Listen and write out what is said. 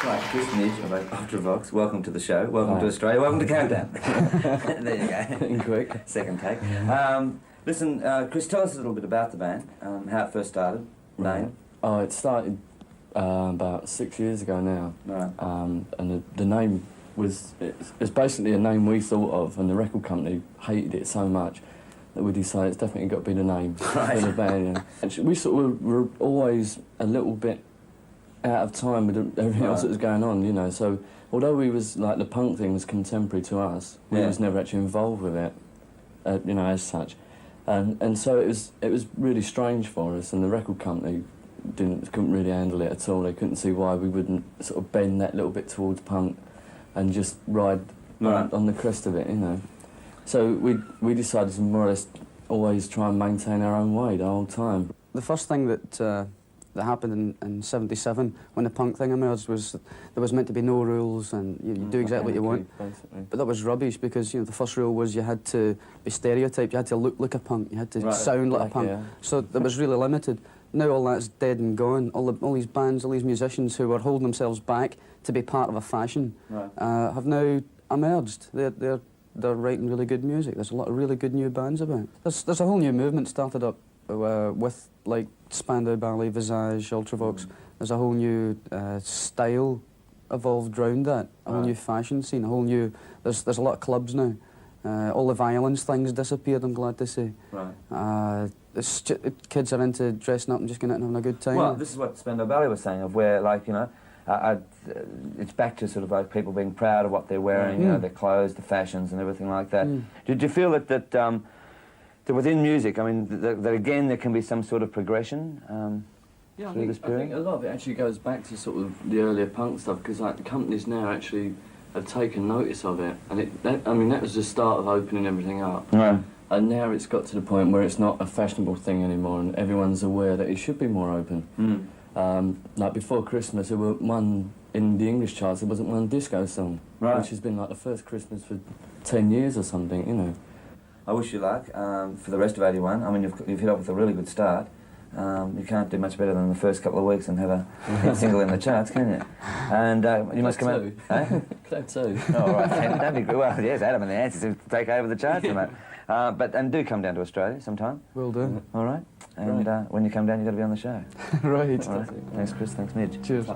Right, Chris, Midge of Ultravox, welcome to the show. Welcome to Australia. Welcome to Countdown. There you go. In quick. Second take. Listen, Chris, tell us a little bit about the band, how it first started, name. Oh, it started about 6 years ago now. Right. And the name was, it's basically a name we thought of, and the record company hated it so much that we decided it's definitely got to be the name Right. for the band. Yeah. And we sort of were always a little bit out of time with everything else that was going on, you know. So although we was like the punk thing was contemporary to us, we was never actually involved with it, you know, as such. And so it was really strange for us, and the record company couldn't really handle it at all. They couldn't see why we wouldn't sort of bend that little bit towards punk and just ride on the crest of it, you know. So we decided to more or less always try and maintain our own way the whole time. The first thing that happened in '77 when the punk thing emerged was there was meant to be no rules and you do exactly what you want. Basically. But that was rubbish because, you know, the first rule was you had to be stereotyped, you had to look like a punk, you had to sound like a punk. Yeah. So that was really limited. Now all that's dead and gone. All these bands, all these musicians who were holding themselves back to be part of a fashion have now emerged. They're writing really good music. There's a lot of really good new bands about. There's a whole new movement started up with like Spandau Ballet, Visage, Ultravox. There's a whole new style evolved around that. A whole new fashion scene. A whole new. There's a lot of clubs now. All the violence things disappeared, I'm glad to say. Right. Kids are into dressing up and just going out and having a good time. Well, this is what Spandau Ballet was saying, of where, like, you know, it's back to sort of like people being proud of what they're wearing, you know, their clothes, the fashions and everything like that. Did you feel that within music, I mean, that again there can be some sort of progression through this period? I think a lot of it actually goes back to sort of the earlier punk stuff, because like the companies now actually have taken notice of it, and I mean that was the start of opening everything up. Right. And now it's got to the point where it's not a fashionable thing anymore, and everyone's aware that it should be more open. Like before Christmas, there were one in the English charts. There wasn't one disco song, which has been like the first Christmas for 10 years or something, you know. I wish you luck for the rest of '81. I mean, you've hit up with a really good start. You can't do much better than the first couple of weeks and have a hit single in the charts, can you? And you must come out. Club 2. Oh, right. That'd be good. Well, yes, Adam and the Answers to take over the charts and that. And do come down to Australia sometime. Will do. All right. And when you come down, you've got to be on the show. Right. All right. Thanks, Chris. Thanks, Midge. Cheers.